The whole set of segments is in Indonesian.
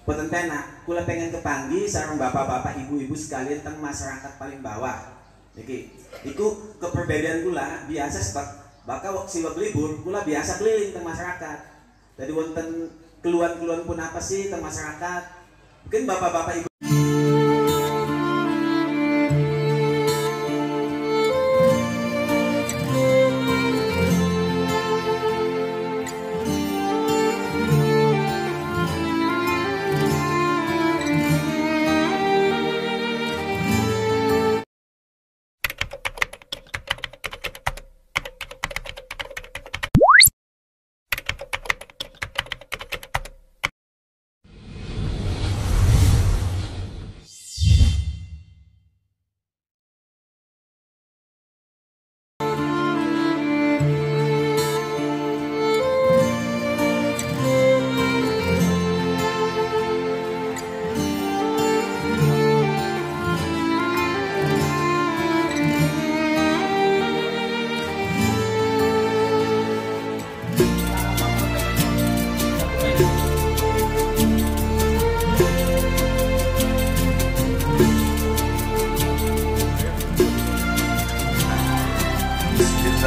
boten penak, kula pengen kepanggih sareng bapak-bapak ibu-ibu sekalian teng masyarakat paling bawah. Iku keperbedaan kula biasa sebab bakal siwak libur kula biasa keliling teng masyarakat. Jadi wonten keluhan-keluhan pun apa sih teng masyarakat? Mungkin bapak-bapak ibu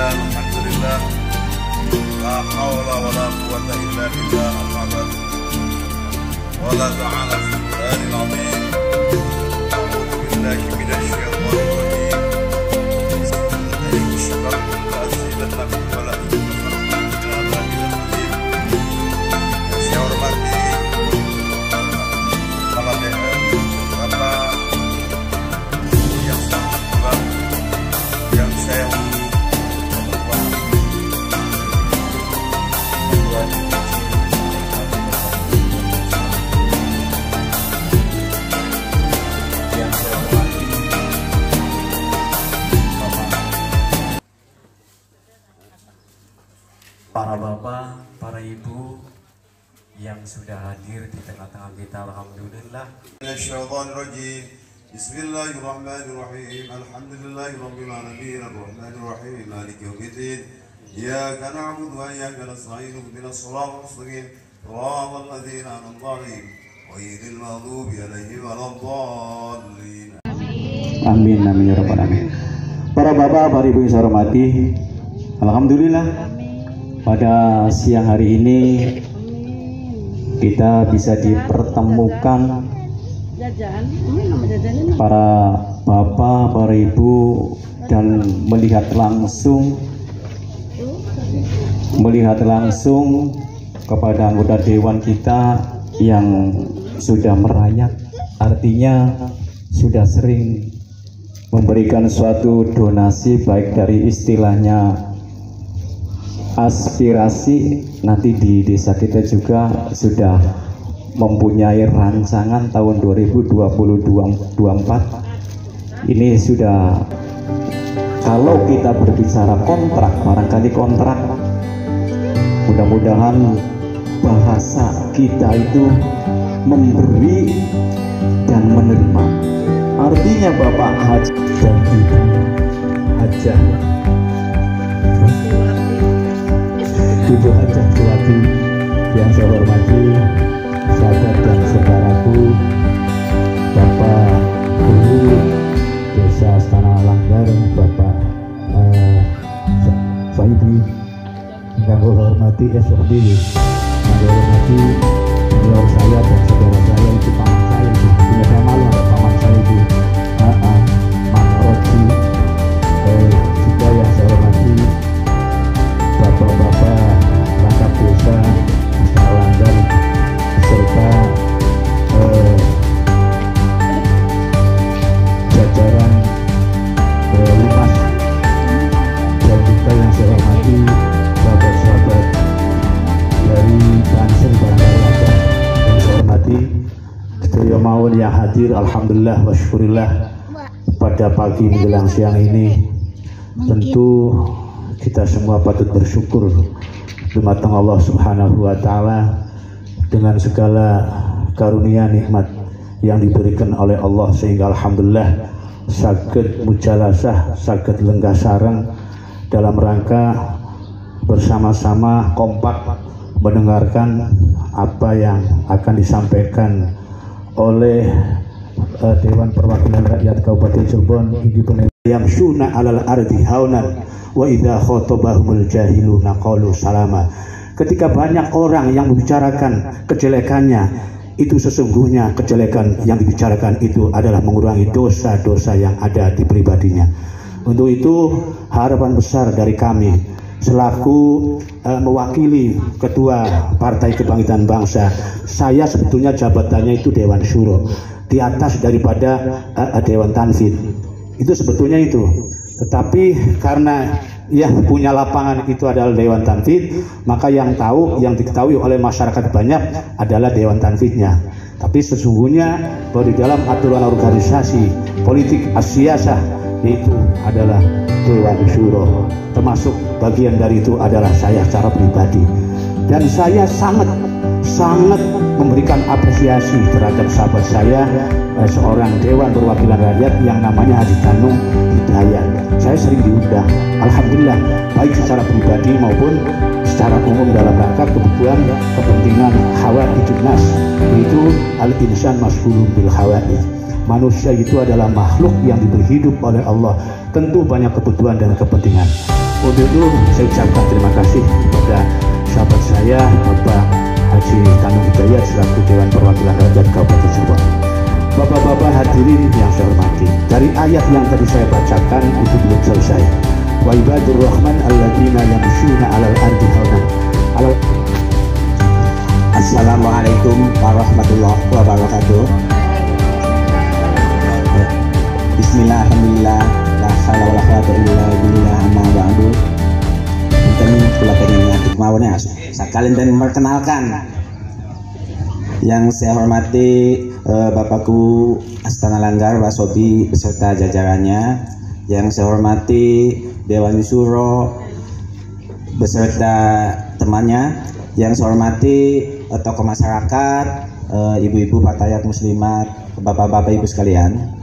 Alhamdulillah, la haula wala quwwata illa billah al-azim wala ta'ala fi al-Qur'anil azim. A'udzu billahi minasy syaithanir rajim. Saya hormati kepala daerah Bapak yang sangat tua yang saya para bapak, para ibu yang sudah hadir di tengah-tengah kita, alhamdulillah. Minasyaitonirrajim. Bismillahirrahmanirrahim. Alhamdulillahirabbil alamin arrahmanir rahim maliki yaumiddin. Iyyaka na'budu wa iyyaka nasta'in ihdinas siratal mustaqim. Shiratal ladzina an'amta 'alaihim ghairil maghdubi 'alaihim waladdallin. Amin amin ya rabbal alamin. Para bapak, para ibu yang saya hormati, alhamdulillah pada siang hari ini kita bisa dipertemukan para bapak, para ibu dan melihat langsung kepada anggota dewan kita yang sudah merayap, artinya sudah sering memberikan suatu donasi, baik dari istilahnya aspirasi. Nanti di desa kita juga sudah mempunyai rancangan tahun 2024. Ini sudah, kalau kita berbicara kontrak, barangkali kontrak, mudah-mudahan bahasa kita itu memberi dan menerima. Artinya Bapak Haji dan Ibu Hajah, Ibu Hajah Tuwati yang saya hormati, sahabat dan saudaraku, Bapak Guru Desa Astana Langgar, Bapak Fahidi, yang saya hormati SOD, yang saya hormati senior saya dan saudara saya, itu paman saya, itu punya saya malu ada paman saya itu Mang Roji, juga yang saya hormati bapak-bapak perangkat desa Astana Langgar beserta jajaran Limas, dan juga yang saya hormati sahabat-sahabat dari Banser barangkali ada yang saya hormati, sedaya mawon yang hadir, alhamdulillah wa syukurillah pada pagi menjelang siang ini. Tentu kita semua patut bersyukur dumateng Allah Subhanahu wa taala dengan segala karunia nikmat yang diberikan oleh Allah, sehingga alhamdulillah saged mujalasah, saged lenggah sareng dalam rangka bersama-sama kompak mendengarkan apa yang akan disampaikan oleh Dewan Perwakilan Rakyat Kabupaten Cirebon. Yang syuna alal ardi haunan wa idza khotabahumul jahiluna qalu salama. Ketika banyak orang yang membicarakan kejelekannya, itu sesungguhnya kejelekan yang dibicarakan itu adalah mengurangi dosa-dosa yang ada di pribadinya. Untuk itu harapan besar dari kami selaku mewakili Ketua Partai Kebangkitan Bangsa, saya sebetulnya jabatannya itu Dewan Syuro, di atas daripada Dewan Tanfidz. Itu sebetulnya itu. Tetapi karena yang punya lapangan itu adalah Dewan Tanfidz, maka yang diketahui oleh masyarakat banyak adalah Dewan Tanfidznya. Tapi sesungguhnya bahwa di dalam aturan organisasi politik as-siyasah itu adalah Dewan Syuro, termasuk bagian dari itu adalah saya secara pribadi. Dan saya sangat memberikan apresiasi terhadap sahabat saya, seorang Dewan Perwakilan Rakyat yang namanya Haji Tanung Hidayat. Saya sering diundang, alhamdulillah, baik secara pribadi maupun secara umum dalam rangka kepentingan hawaijun nas, yaitu al-insan mas'ulun bil hawaij. Manusia itu adalah makhluk yang diberi hidup oleh Allah, tentu banyak kebutuhan dan kepentingan. Untuk itu saya ucapkan terima kasih kepada sahabat saya Bapak Haji Tanung Hidayat selaku Dewan Perwakilan Rakyat Kabupaten Cirebon. Bapak-bapak hadirin yang saya hormati, dari ayat yang tadi saya bacakan itu belum selesai. Wa ibadur rahman alladzina yamshuna 'alal ardi haunan. Assalamualaikum warahmatullahi wabarakatuh. Bismillah, alhamdulillah, la haula wala quwwata illa billah, amma ba'du. Kami kula pengen mawon sekalian dan memperkenalkan yang saya hormati Bapakku Astana Langgar Wasobi beserta jajarannya, yang saya hormati Dewan Syuro beserta temannya, yang saya hormati tokoh masyarakat, ibu-ibu fatayat muslimat, bapak-bapak ibu sekalian.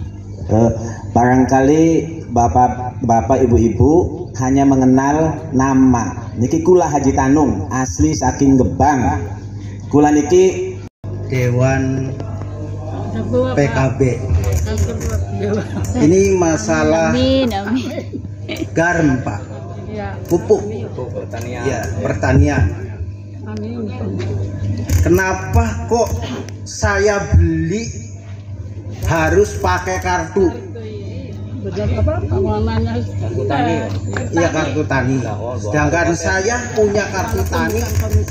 Barangkali bapak ibu-ibu hanya mengenal nama. Niki kula Haji Tanung, asli saking Gebang. Kula niki Dewan PKB. Ini masalah garam, Pak. Pupuk pertanian. Ya, pertanian. Kenapa kok saya beli harus pakai kartu? Iya, kartu tani. Sedangkan saya punya kartu tani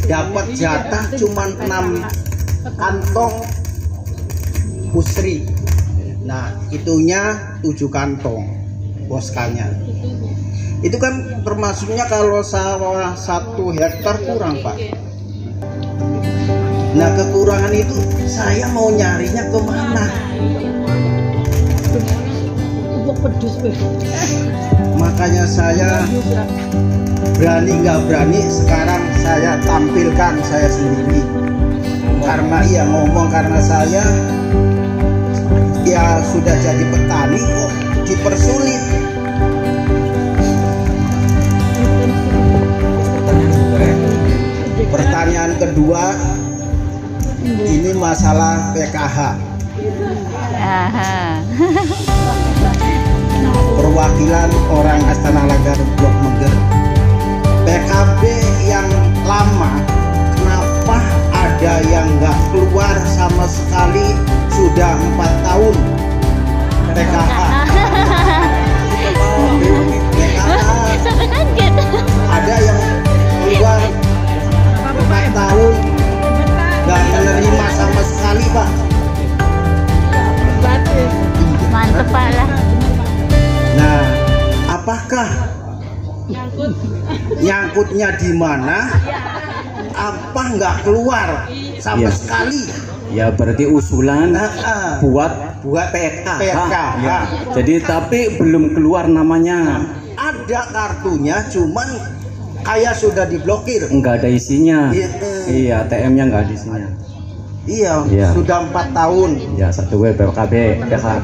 dapat jatah cuma 6 kantong pusri. Nah, itunya 7 kantong boskanya. Itu kan termasuknya kalau sawah 1 hektar kurang, Pak. Nah, kekurangan itu saya mau nyarinya kemana? Makanya saya berani nggak berani sekarang saya tampilkan saya sendiri. Karena iya ngomong, karena saya ya sudah jadi petani kok dipersulit. Pertanyaan kedua, ini masalah PKH. Perwakilan orang Astana Langgar Blok Meger. PKB yang lama, kenapa ada yang nggak keluar sama sekali sudah 4 tahun PKH? Ada yang keluar 4 tahun nggak menerima sama sekali, Pak. Mantep, Pak lah. Nah, apakah nyangkutnya di mana? Apa nggak keluar sama sekali? Ya berarti usulan buat PKH. Ya. Jadi tapi belum keluar namanya. Ada kartunya, cuman kayak sudah diblokir. Enggak ada isinya. Iya, ATM-nya enggak ada isinya. Iya, sudah 4 tahun. Ya, 1 PKB, PKH.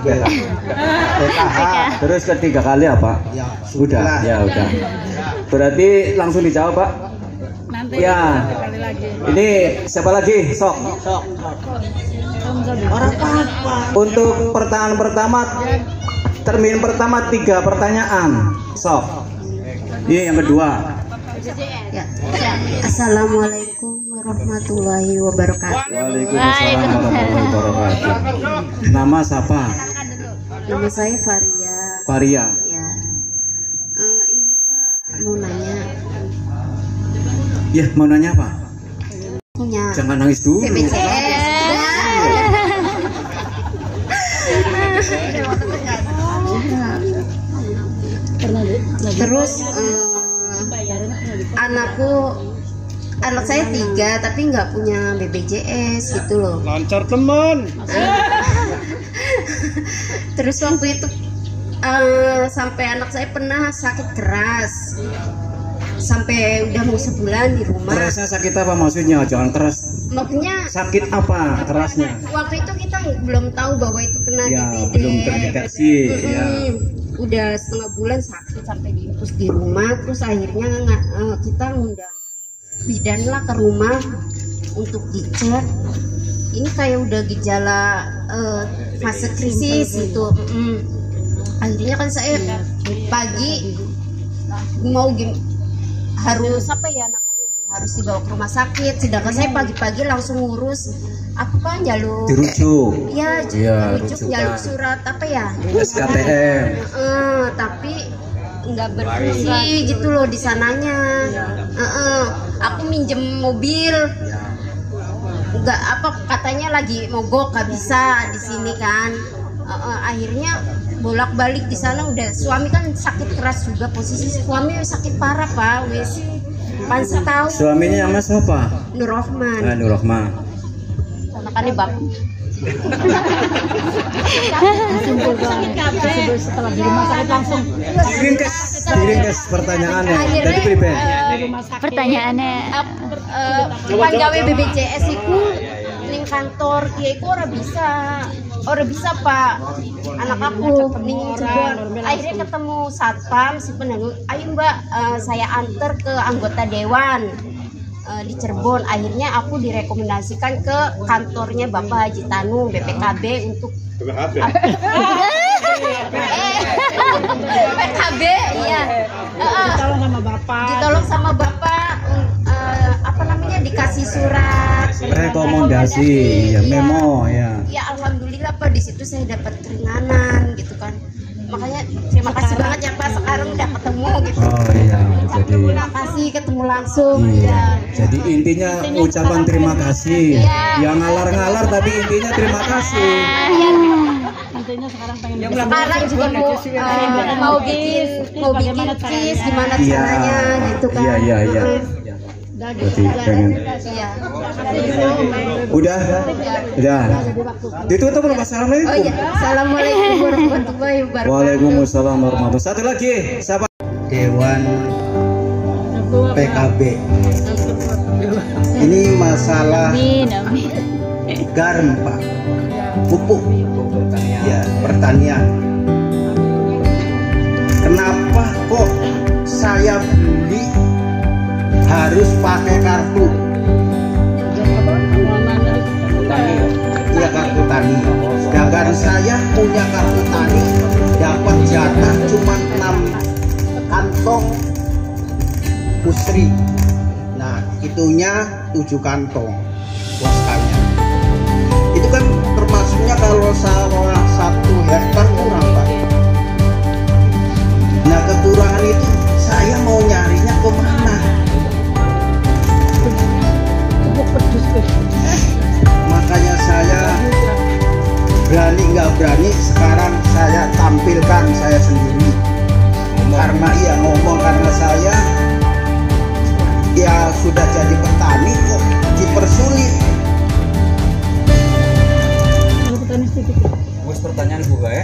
Terus ketiga kali apa? Ya, udah. Ya udah. Berarti langsung dijawab, Pak. Ya. Ini siapa lagi? Sok. Untuk pertanyaan pertama, termin pertama 3 pertanyaan. Sok. Ini yang kedua. Ya. Assalamualaikum warahmatullahi wabarakatuh. Waalaikumsalam warahmatullahi wabarakatuh. Nama siapa? Nama saya Faria. Faria. Ya. Ini Pak mau nanya. Ya, mau nanya apa? Punya. Jangan nangis dulu. BPJS. Terus anak saya 3 tapi nggak punya BPJS gitu loh. Lancar teman. Terus waktu itu sampai anak saya pernah sakit keras sampai udah mau sebulan di rumah. Kerasnya sakit apa maksudnya? Jangan keras. Maksudnya Sakit apa kerasnya? waktu itu kita belum tahu bahwa itu kena Ya, DBD. belum terdeteksi. Ya. Udah setengah bulan sakit sampai diinfus di rumah. Terus akhirnya kita ngundang bidan lah ke rumah untuk dicek. Ini kayak udah gejala fase krisis gitu. Akhirnya kan saya pagi mau harus apa ya namanya, harus dibawa ke rumah sakit. Sedangkan saya pagi-pagi langsung ngurus apa kan, jalur Dirujuk. ya, Iya, rujuk rujukan. jalur surat apa ya, SKTM. tapi nggak berfungsi gitu loh di sananya. Aku minjem mobil, nggak apa, katanya lagi mogok, nggak bisa di sini kan. Akhirnya bolak-balik di sana. Udah suami kan sakit keras juga, posisi suami sakit parah Pak, wis pan setahun. Suaminya nama siapa? Nur Rahman. Nur Rahman. Makanya bab Setelah di rumah sakit langsung Diringkes pertanyaannya. Dari Priben. pertanyaannya cuman gawe BPJS itu ning kantor kiai ku ora bisa Pak, anak aku ning Cirebon. Akhirnya ketemu satpam si penanggung, ayo Mbak, saya antar ke anggota dewan di Cirebon. Akhirnya aku direkomendasikan ke kantornya Bapak Haji Tanu BPKB untuk PKB, iya. Ditolong sama Bapak, apa namanya, dikasih surat Rekomendasi, ya, memo ya. Ya alhamdulillah Pak, di situ saya dapat keringanan gitu kan. Makanya terima kasih banget ya Pak, sekarang udah ketemu gitu. Oh iya, jadi Terima kasih ketemu langsung. iya. Jadi intinya ucapan terima kasih. Yang ngalar-ngalar tapi intinya terima kasih. Sekarang juga mau bikin cheese, gimana Iya. caranya gitu kan. Iya. Jadi pengen. Iya. Udah. Ditutup belum? Assalamualaikum. Oh iya, assalamualaikum warahmatullahi wabarakatuh. Waalaikumsalam warahmatullahi wabarakatuh. Satu lagi, siapa? Dewan PKB. Ini masalah garam Pak, pupuk ya, pertanian. Kenapa kok saya beli harus pakai kartu? Iya, kartu tani. Sedangkan saya punya kartu tani, dapat jatah cuma 6 kantong pusri. Nah, itunya 7 kantong poskanya. Itu kan termasuknya kalau sawah 1 hektar kurang Pak. Nah, kekurangan itu saya mau nyarinya kemana? Makanya saya berani nggak berani, sekarang saya tampilkan saya sendiri. Karena iya ngomong, karena saya ya sudah jadi petani kok dipersulit. Pertanyaan buka ya.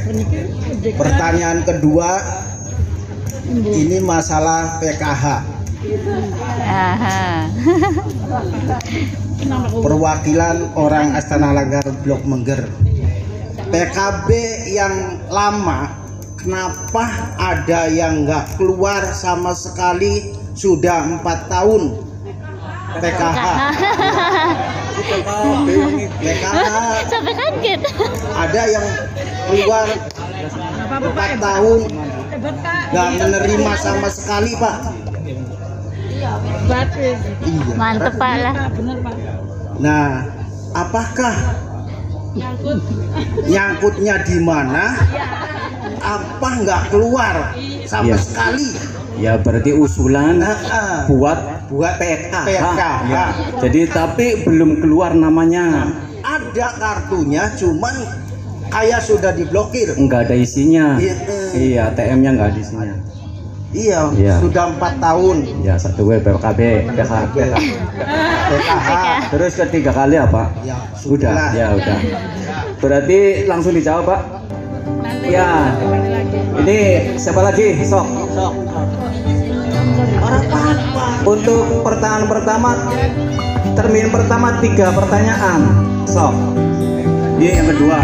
Pertanyaan kedua, ini masalah PKH. Perwakilan orang Astana Langgar Blok Mengger. PKB yang lama, kenapa ada yang nggak keluar sama sekali sudah 4 tahun? PKH. PKH. Sampai kaget. Ada yang keluar 4 tahun nggak menerima sama sekali, Pak. Iya. Mantep Pak lah. Nah, apakah nyangkutnya di mana? Apa nggak keluar sama sekali? Ya berarti usulan buat PKH. Ya. Jadi tapi belum keluar namanya. Ada kartunya, cuman kayak sudah diblokir. Enggak ada isinya. Iya, ATM-nya enggak ada isinya. Iya, sudah 4 tahun. Ya, 1 PKB, PKH. Terus ketiga kali apa? Ya, udah. Ya, udah. Berarti langsung dijawab, Pak. Ya. Ini siapa lagi? Sok. Untuk pertanyaan pertama, termin pertama 3 pertanyaan. Sok. Ini yang kedua.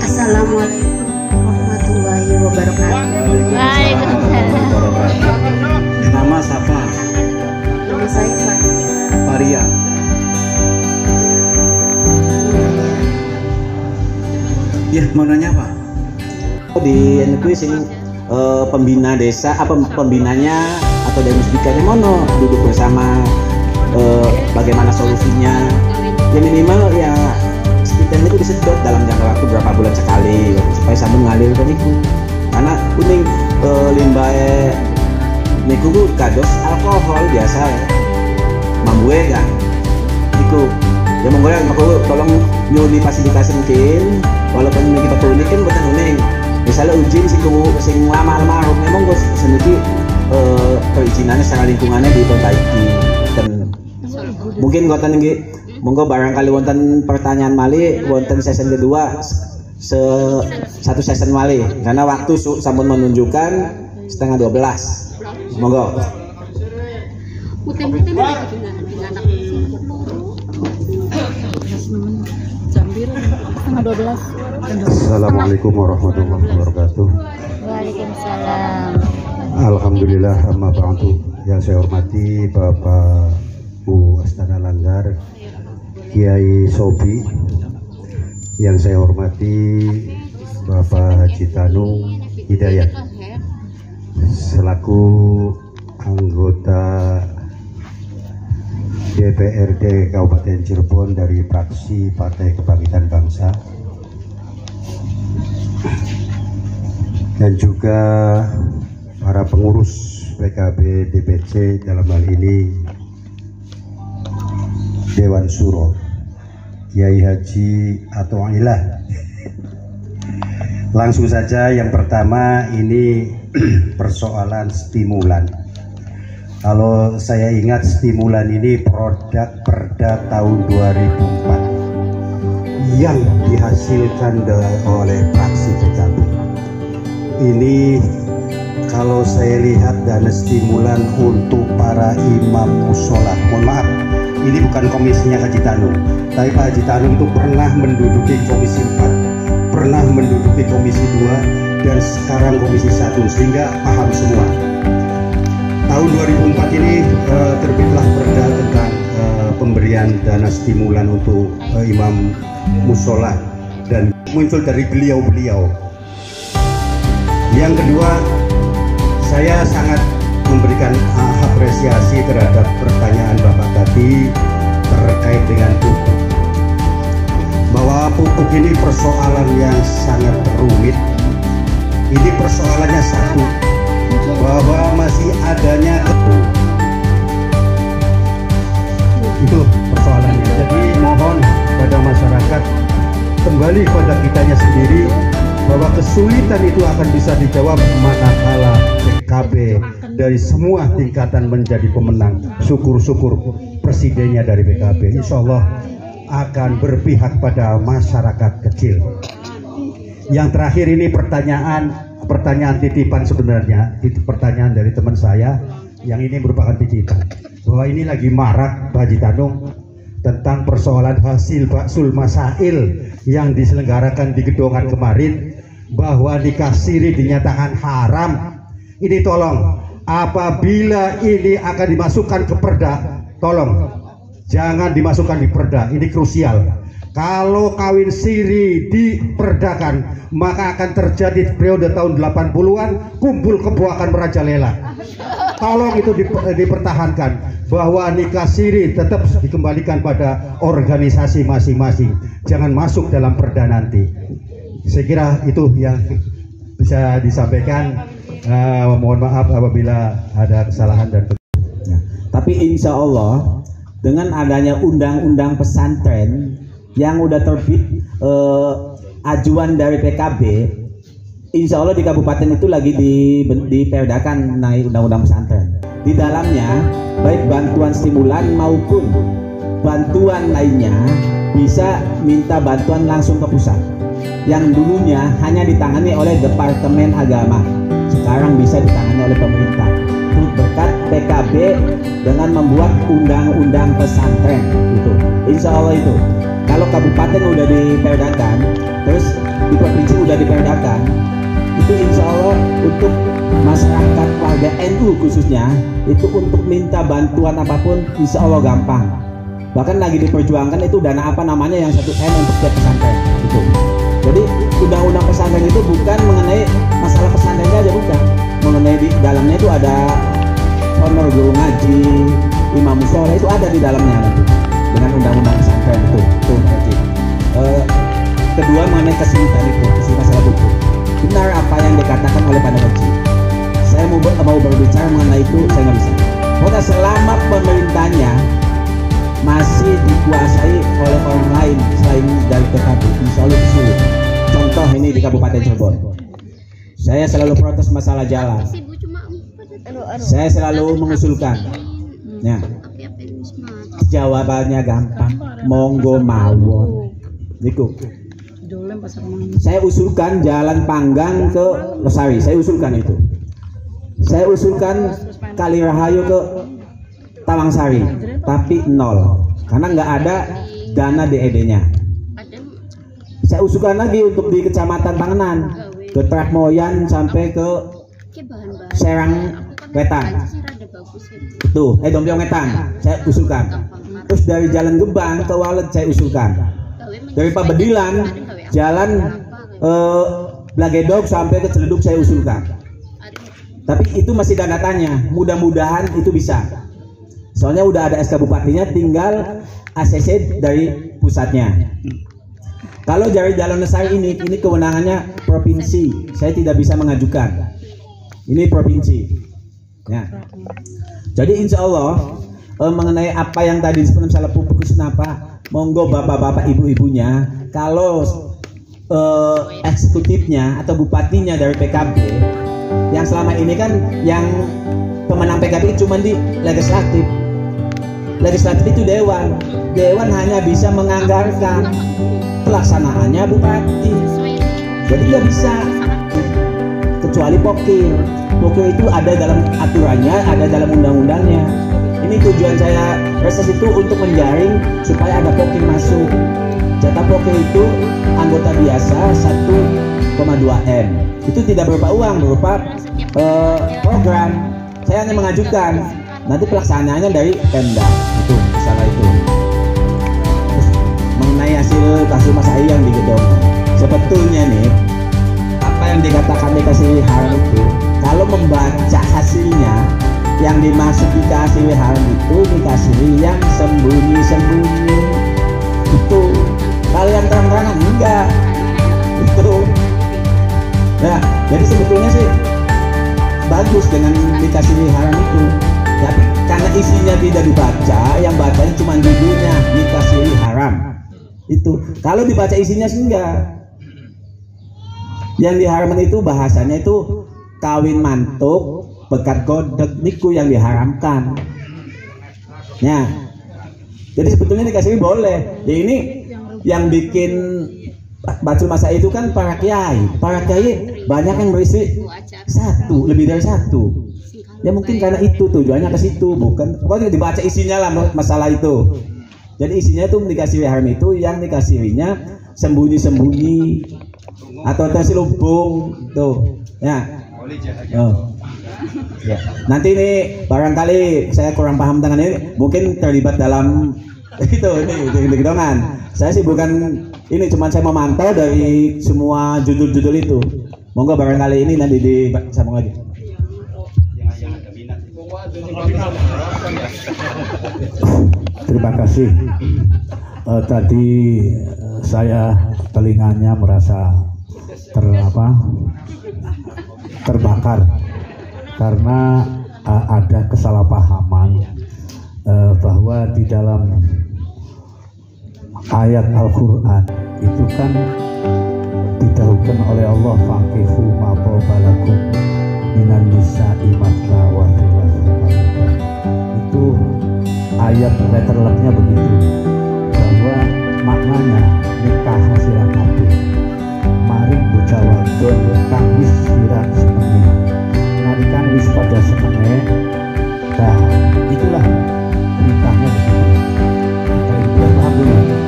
Assalamualaikum warahmatullahi wabarakatuh. Waalaikumsalam. Nama siapa? Nama saya Faria. Ya, mau nanya apa? Di NQ sing pembina desa, apa pembinanya atau dari musbikanya mono duduk bersama, bagaimana solusinya. Ya minimal ya stipend itu disedot dalam jangka waktu berapa bulan sekali supaya sambung ngalir ke niku. Karena kuning limbah niku kados alkohol biasa ya. Mambue kan niku. Ya monggo ya tolong nyuli fasilitasi mungkin walaupun kita unik kan bukan unik. Misalnya izin sing lama-lama memang gue sendiri perizinannya secara lingkungannya diperbaiki dan mungkin wonten nggih monggo barangkali wonten pertanyaan malih wonten season kedua satu season malih karena waktu sampun menunjukkan 11:30 monggo. Assalamualaikum warahmatullahi wabarakatuh. Waalaikumsalam. Alhamdulillah, amma ba'du. Yang saya hormati Bapak Bu Astana Langgar, Kiai Sobi. Yang saya hormati Bapak Haji Tanung Hidayat selaku anggota DPRD Kabupaten Cirebon dari fraksi Partai Kebangkitan Bangsa, dan juga para pengurus PKB DPC, dalam hal ini Dewan Suro, Kiai Haji Atoilah. Langsung saja yang pertama ini persoalan stimulan. Kalau saya ingat stimulan ini produk Perda tahun 2004 yang dihasilkan oleh fraksi PKB. Ini kalau saya lihat dana stimulan untuk para imam musola. Mohon maaf, ini bukan komisinya Haji Tanung, tapi Pak Haji Tanung itu pernah menduduki komisi 4, pernah menduduki komisi 2, dan sekarang komisi 1, sehingga paham semua. Tahun 2004 ini terbitlah perda tentang pemberian dana stimulan untuk imam musola dan muncul dari beliau-beliau. Yang kedua, saya sangat memberikan apresiasi terhadap pertanyaan Bapak tadi terkait dengan pupuk. Bahwa pupuk ini persoalan yang sangat rumit. Ini persoalannya satu, bahwa masih adanya itu persoalannya. Jadi mohon pada masyarakat kembali pada kitanya sendiri bahwa kesulitan itu akan bisa dijawab manakala PKB dari semua tingkatan menjadi pemenang. Syukur-syukur presidennya dari PKB, insya Allah akan berpihak pada masyarakat kecil. Yang terakhir ini pertanyaan titipan, sebenarnya pertanyaan dari teman saya yang ini merupakan titipan, bahwa ini lagi marak Pak Haji Tanung tentang persoalan hasil baksul masail yang diselenggarakan di Gedongan kemarin, bahwa nikah siri dinyatakan haram. Ini tolong apabila ini akan dimasukkan ke perda, tolong jangan dimasukkan di perda, ini krusial. Kalau kawin siri diperdakan, maka akan terjadi periode tahun 80-an kumpul kebo akan merajalela. Tolong itu dipertahankan, bahwa nikah siri tetap dikembalikan pada organisasi masing-masing, jangan masuk dalam perda nanti. Saya kira itu yang bisa disampaikan. Mohon maaf apabila ada kesalahan dan tapi insya Allah dengan adanya undang-undang pesantren yang udah terbit ajuan dari PKB, insya Allah di kabupaten itu lagi diperdakan naik undang-undang pesantren. Di dalamnya baik bantuan stimulan maupun bantuan lainnya bisa minta bantuan langsung ke pusat. Yang dulunya hanya ditangani oleh Departemen Agama, sekarang bisa ditangani oleh pemerintah. Berkat PKB dengan membuat undang-undang pesantren itu, insya Allah itu. Kalau kabupaten udah diperdakan, terus di provinsi udah diperdakan, itu insya Allah untuk masyarakat warga NU khususnya itu untuk minta bantuan apapun insya Allah gampang. Bahkan lagi diperjuangkan itu dana apa namanya yang 1M untuk setiap pesantren itu. Jadi undang-undang pesantren itu bukan mengenai masalah pesantren saja, bukan, mengenai di dalamnya itu ada honor guru ngaji, imam mushola, itu ada di dalamnya nanti dengan undang-undang pesantren itu nanti. Kedua mengenai kesulitan itu, masalah buku. Benar apa yang dikatakan oleh Pak Haji. Saya mau berbicara mengenai itu, saya nggak bisa. Pokoknya selama pemerintahnya masih dikuasai oleh orang lain selain dari PKB, insya Allah itu sulit. Contoh ini di Kabupaten Cirebon, saya selalu protes masalah jalan. Saya selalu mengusulkan, ya, jawabannya gampang, monggo mawon. Niku, saya usulkan jalan Panggang ke Losari, saya usulkan itu. Saya usulkan Kali Rahayu ke Tawangsari, tapi nol, karena nggak ada dana DED-nya. Saya usulkan lagi untuk di Kecamatan Panganan, ke Trakmoyan sampai ke Serang Wetan, itu Dombiong Wetan, saya usulkan. Terus dari Jalan Gebang ke Walet saya usulkan. Dari Pabedilan jalan Blagedog sampai ke Ciledug saya usulkan. Tapi itu masih tanda tanya, mudah-mudahan itu bisa. Soalnya udah ada SK Bupatinya, tinggal ACC dari pusatnya. Kalau dari Jalan Lestari ini kewenangannya provinsi, saya tidak bisa mengajukan. Ini provinsi. Ya. Jadi insya Allah mengenai apa yang tadi disebut masalah pupuk kenapa, monggo bapak-bapak ibu-ibunya, kalau eksekutifnya atau bupatinya dari PKB, yang selama ini kan yang pemenang PKB cuma di legislatif. Legislatif itu dewan hanya bisa menganggarkan, pelaksanaannya bupati. Jadi nggak bisa, kecuali pokir itu ada dalam aturannya, ada dalam undang-undangnya. Ini tujuan saya reses itu untuk menjaring supaya ada pokir masuk. Jatah pokir itu anggota biasa 1,2 M. Itu tidak berupa uang, berupa program. Saya hanya mengajukan, nanti pelaksanaannya dari Pemda. Itu masalah itu. Terus, mengenai hasil Mas Ayu yang di Gedong, sebetulnya nih apa yang dikatakan dikasih haram itu, kalau membaca hasilnya, yang dimaksud dikasih haram itu dikasih yang sembunyi-sembunyi. Itu kalau yang terang-terangan enggak itu. Nah, jadi sebetulnya sih bagus dengan dikasih haram itu. Tapi karena isinya tidak dibaca, yang bacanya cuma judulnya dikasih haram. Itu kalau dibaca isinya sih enggak. Yang diharamkan itu bahasanya itu kawin mantuk, bekat godek, niku yang diharamkan. Ya. Jadi sebetulnya dikasih boleh. Ya ini yang bikin Bacul Masa itu kan para kiai banyak yang berisi lebih dari satu. Ya mungkin karena itu tujuannya ke situ, bukan pokoknya dibaca isinya lah masalah itu. Jadi isinya itu dikasih haram itu yang dikasihnya sembunyi-sembunyi atau terselubung tuh. Ya. Oh. Ya. Nanti ini barangkali saya kurang paham tentang ini, mungkin terlibat dalam itu ini gedongan. Saya sih bukan ini, cuman saya memantau dari semua judul-judul itu. Monggo barangkali ini nanti disambung lagi. Terima kasih. Tadi saya telinganya merasa terbakar karena ada kesalahpahaman bahwa di dalam ayat Al-Quran itu kan didahulukan oleh Allah, fankihu ma balakum minan nisa'i matna wa thulatha. Itu ayat letter lucknya begitu, bahwa maknanya nikah hasilan kabeh maring bocah wadon kang wis sirah senenge nalikan wis pada senenge. Nah itulah nikahnya begitu. Alhamdulillah,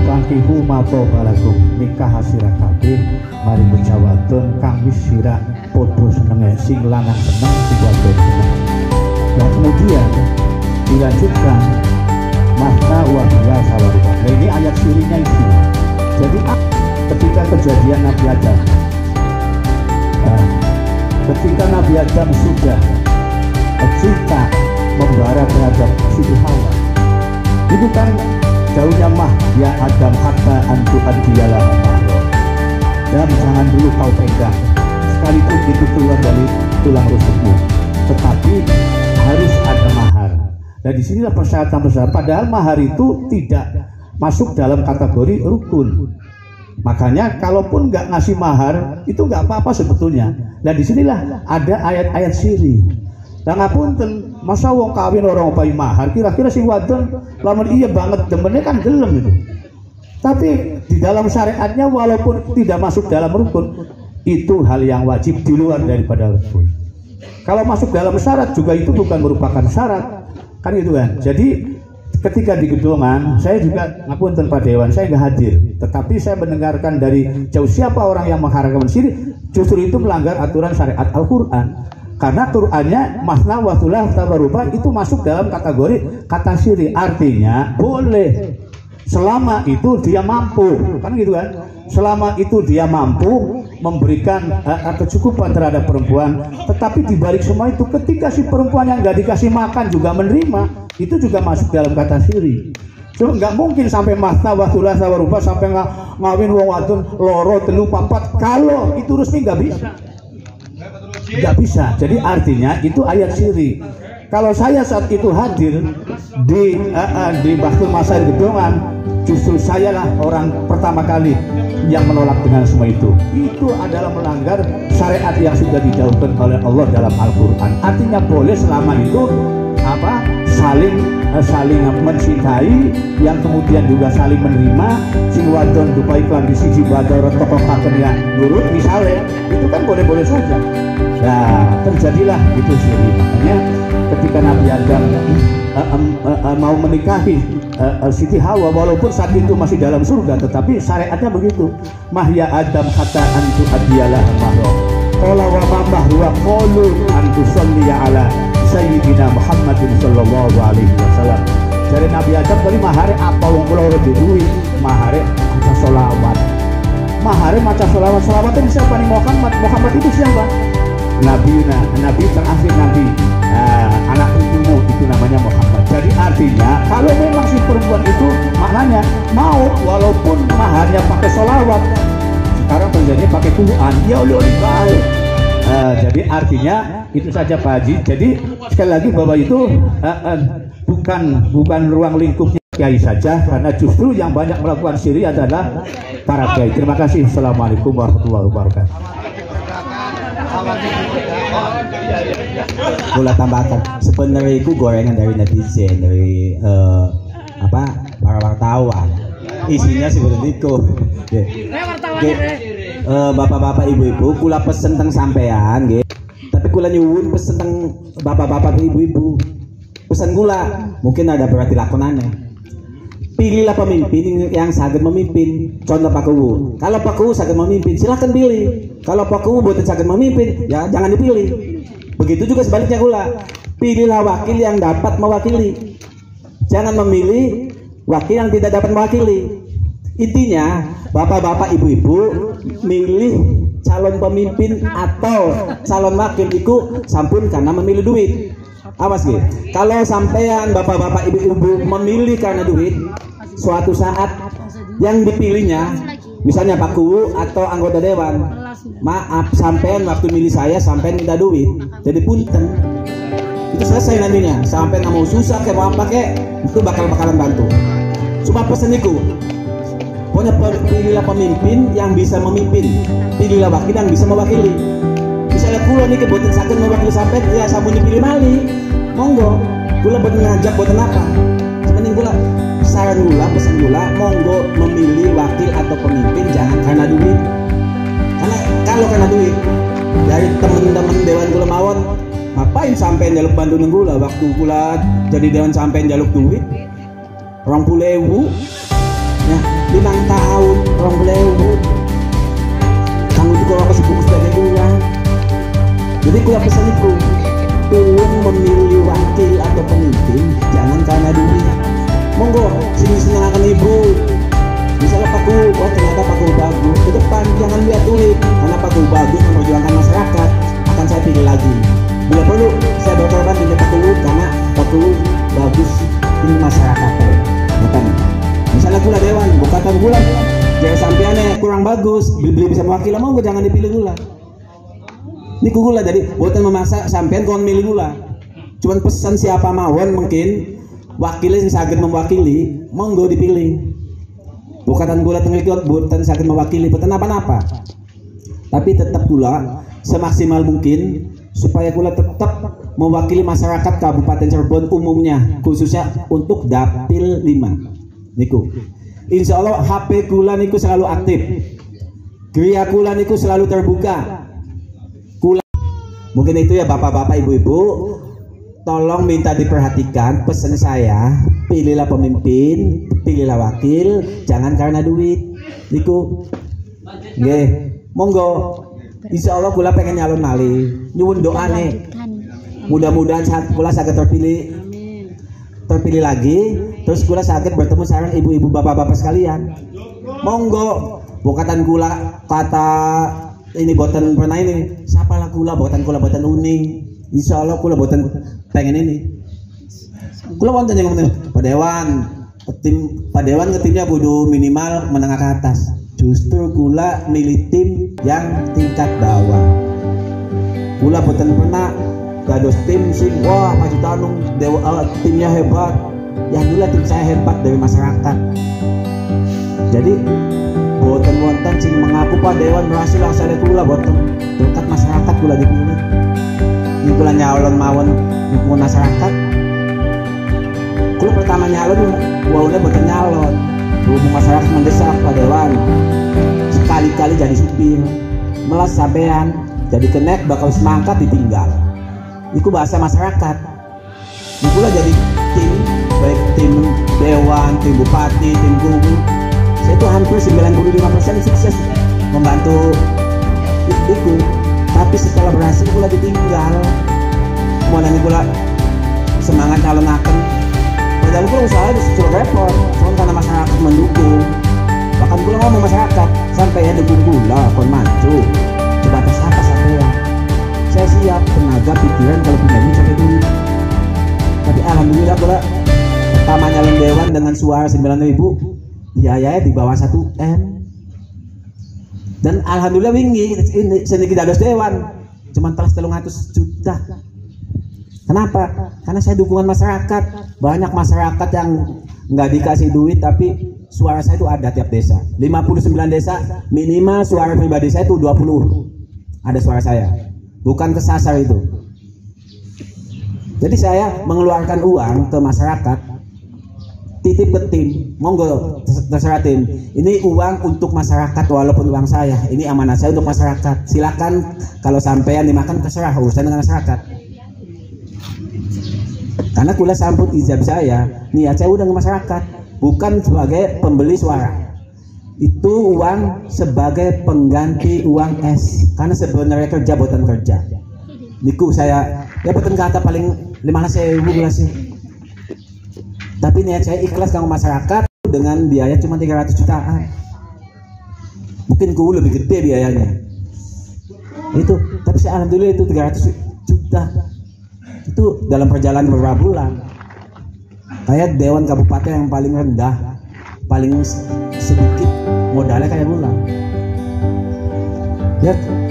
fankihu ma balakum nikah hasilan kabeh maring bocah wadon kang wis sirah padha senenge, sing lanang seneng sing wadon seneng. Nah kemudian dilanjutkan mahna wa thulatha wa ruba'. Nah ini ayat sirinya itu. Jadi ketika kejadian Nabi Adam, ketika Nabi Adam sudah cinta membara terhadap Siti Hawa, itu kan jauhnya mah ya Adam hatta antu adiyalah mahro, dan jangan dulu kau pegang sekalipun itu keluar dari tulang rusukmu, tetapi harus ada mahar. Dan disinilah persyaratan-persyaratan. Padahal mahar itu tidak masuk dalam kategori rukun. Makanya kalaupun nggak ngasih mahar itu nggak apa-apa sebetulnya. Dan disinilah ada ayat-ayat siri. Dan ngapunten, masa wong kawin orang pakai mahar, kira-kira si wadon lamun iya banget demennya kan gelem itu. Tapi di dalam syariatnya walaupun tidak masuk dalam rukun, itu hal yang wajib di luar daripada rukun. Kalau masuk dalam syarat juga itu bukan merupakan syarat, kan gitu kan. Jadi ketika di gedongan, saya juga ngapunten Pak Dewan, saya nggak hadir, tetapi saya mendengarkan dari jauh siapa orang yang mengharamkan syirik, justru itu melanggar aturan syariat Al-Quran. Karena Qurannya masna wa thulatha wa ruba' itu masuk dalam kategori kata syirik. Artinya boleh selama itu dia mampu, kan gitu kan. Selama itu dia mampu memberikan kecukupan terhadap perempuan. Tetapi dibalik semua itu, ketika si perempuan yang nggak dikasih makan juga menerima, itu juga masuk dalam kata syirik. So, nggak mungkin sampai masna wa thulatha wa ruba' sampai ngawin wong wadon loro telu papat, kalau itu resmi nggak bisa. Nggak bisa. Jadi artinya itu ayat syirik. Kalau saya saat itu hadir di Bahtul Masail Gedongan, justru saya lah orang pertama kali yang menolak dengan semua itu. Itu adalah melanggar syariat yang sudah dijauhkan oleh Allah dalam Al-Quran. Artinya boleh selama itu saling mencintai, yang kemudian juga saling menerima. Sing wadon dupai klan di siji badar tokoh pakernya nurut misalnya, itu kan boleh-boleh saja. Nah terjadilah itu syirik. Makanya ketika Nabi Adam mau menikahi Siti Hawa, walaupun saat itu masih dalam surga, tetapi syariatnya begitu. Mahya Adam kata antu adiyalah mahro qala wa ma mahruwa qalu antu salliya ala sayyidina Muhammadin sallallahu alaihi wasallam. Dari Nabi Adam tadi mahare apa wong kula ora duwe, mahare maca sholawat. Mahare maca sholawat. Sholawatnya siapa nih? Muhammad itu siapa? Nabi terakhir Nabi, anak cucumu itu namanya Muhammad. Jadi artinya kalau memang si perempuan itu maknanya mau walaupun maharnya pakai sholawat, sekarang terjadi pakai Quran, ya oleh baik. Jadi artinya itu saja Pak Haji. Jadi sekali lagi bahwa itu bukan ruang lingkupnya kiai saja, karena justru yang banyak melakukan syirik adalah para kiai. Terima kasih. Assalamualaikum warahmatullahi wabarakatuh. Boleh tambahkan, sebenarnya itu gorengan dari netizen, dari para wartawan. Isinya sebenarnya itu. Bapak-bapak, ibu-ibu, kula pesen teng sampean, nggih. Tapi kula nyuwun pesen teng bapak-bapak, ibu-ibu. Pesan kula mungkin ada berarti lakonannya. Pilihlah pemimpin yang saged memimpin. Contoh Pak Kuwu. Kalau Pak Kuwu saged memimpin, silahkan pilih. Kalau Pak Kuwu boten saged memimpin, ya jangan dipilih. Begitu juga sebaliknya pula. Pilihlah wakil yang dapat mewakili. Jangan memilih wakil yang tidak dapat mewakili. Intinya, bapak-bapak, ibu-ibu milih calon pemimpin atau calon wakil itu sampun karena memilih duit. Awas gitu. Kalau sampean bapak-bapak, ibu-ibu memilih karena duit, suatu saat yang dipilihnya misalnya Pak Kuwu atau anggota dewan, maaf sampean waktu milih saya sampean minta duit, jadi punten. Itu selesai nantinya. Sampean nggak mau susah kayak mau apa kayak itu bakalan bantu. Cuma peseniku, pokoknya pilihlah pemimpin yang bisa memimpin, pilihlah wakil yang bisa mewakili. Misalnya kulo nih kebutuhan sakit mewakili sampai ya sabun dipilih mali, monggo. Kulo buat ngajak buatan apa? Sebenarnya kulo saran gula, pesan gula, monggo memilih wakil atau pemimpin jangan karena duit. Karena kalau karena duit dari teman-teman dewan gula mawon, ngapain sampai jaluk bantu gula? Waktu gula jadi dewan sampai jaluk duit 20.000. Ya, 5 tahun 20.000 kamu juga apa sih buku sebagai gula. Jadi gula pesan itu tolong memilih wakil atau pemimpin jangan karena duit. Monggo sini senangkan ibu, misalnya Pak Kuwu, wah ternyata Pak Kuwu bagus ke depan jangan lihat duit, karena Pak Kuwu bagus memperjuangkan masyarakat akan saya pilih lagi. Bila perlu saya berkorban dengan Pak Kuwu karena Pak Kuwu bagus di masyarakat. Bukan misalnya gula dewan, bukan gula jangan sampeannya kurang bagus, beli bisa mewakili, monggo jangan dipilih gula. Ini gula jadi buatan memaksa sampean kon milih gula. Cuman pesan siapa mawon mungkin wakilnya yang sakit mewakili, monggo dipilih. Bukan gula tengah itu buatan sakit mewakili, buatan apa-apa. Tapi tetap gula semaksimal mungkin supaya gula tetap mewakili masyarakat Kabupaten Cirebon umumnya, khususnya untuk dapil 5. Niku. Insya Allah HP gula niku selalu aktif. Gria gula niku selalu terbuka. Gula. Mungkin itu ya bapak-bapak, ibu-ibu. Tolong minta diperhatikan pesan saya, pilihlah pemimpin, pilihlah wakil, jangan karena duit. Niku. Nggih, monggo. Insya Allah kula pengen nyalon malih. Nyuwun doa nih. Mudah-mudahan saat kula saged terpilih lagi, terus kula saged bertemu sareng ibu-ibu bapak-bapak sekalian. Monggo, bukatan kula kata ini boten pernah ini. Siapalah kula boten uning. Insya Allah kula boten pengen ini. Kula wonten yang ngomong Pak Dewan timnya kudu minimal menengah ke atas. Justru kula milih tim yang tingkat bawah. Kula boten pernah gados tim sing wah Pak Tanung timnya hebat. Ya dulu tim saya hebat dari masyarakat. Jadi boten wonten sing mengaku Pak Dewan berhasil asal kula boten berkat masyarakat kula dipilih. Ini kula nyalon mawon dukungan masyarakat. Kula pertama nyalon wawune boten nyalon. Berhubung masyarakat mendesak Pak Dewan sekali-kali jadi supir melas sampean jadi kenek bakal semangkat ditinggal. Itu bahasa masyarakat. Itulah jadi tim, baik tim dewan, tim bupati, tim guru. Saya itu hampir 95% sukses membantu itu. Tapi setelah berhasil pula ditinggal. Mau nanya pula semangat nyalonaken. Padahal pula usaha itu cukup repot, soalnya karena masyarakat mendukung. Bahkan pula ngomong masyarakat sampai ya dukung pula kon maju. Sebatas apa sampai? Saya siap tenaga pikiran kalau punya duit sampai duit. Tapi alhamdulillah pula pertama nyalon dewan dengan suara 9.000 biayanya di bawah 1 M. Dan alhamdulillah wingi ini sedikit dados dewan cuman telas 300 juta. Kenapa? Karena saya dukungan masyarakat. Banyak masyarakat yang nggak dikasih duit tapi suara saya itu ada tiap desa. 59 desa minimal suara pribadi saya itu 20 ada suara saya. Bukan kesasar itu. Jadi saya mengeluarkan uang ke masyarakat, titip ke tim, monggo terserah tim. Ini uang untuk masyarakat walaupun uang saya. Ini amanah saya untuk masyarakat. Silakan kalau sampean dimakan terserah urusan dengan masyarakat. Karena kula sampun ijab saya, niat saya udah ke masyarakat, bukan sebagai pembeli suara. Itu uang sebagai pengganti uang es. Karena sebenarnya kerja buatan kerja. niku saya ya beten kata paling 15.000 gula sih. Tapi niat saya ikhlas kanggo masyarakat dengan biaya cuma 300 jutaan. Mungkin ku lebih gede biayanya. Itu, tapi saya alhamdulillah itu 300 juta. Itu dalam perjalanan beberapa bulan. Kayak dewan kabupaten yang paling rendah, paling sedikit modalnya kayak gula.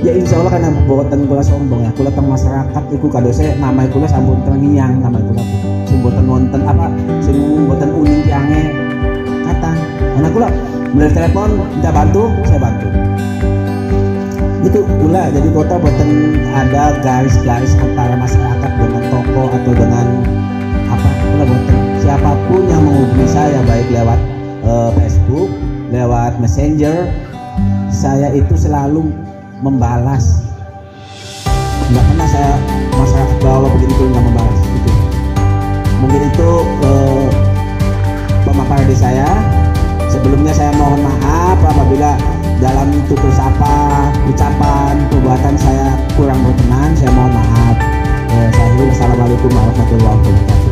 Ya insya Allah karena buatan kula sombong ya, kula teng masyarakat iku kadose nama kula sampun terngiang nama kula. Sing boten wonten apa, sing boten uning tiange kata. Anak kula mulai telepon minta bantu, saya bantu. Itu kula jadi kota boten ada garis-garis antara masyarakat dengan toko atau dengan apa, kula boten. Siapapun yang menghubungi saya baik lewat Facebook, lewat Messenger, saya itu selalu membalas. Nggak pernah saya masyarakat bawah begini pun nggak membalas gitu. Mungkin itu pemaparan dari saya. Sebelumnya saya mohon maaf apabila dalam tutur sapa, ucapan, perbuatan saya kurang berkenan. Saya mohon maaf. Assalamualaikum warahmatullahi wabarakatuh.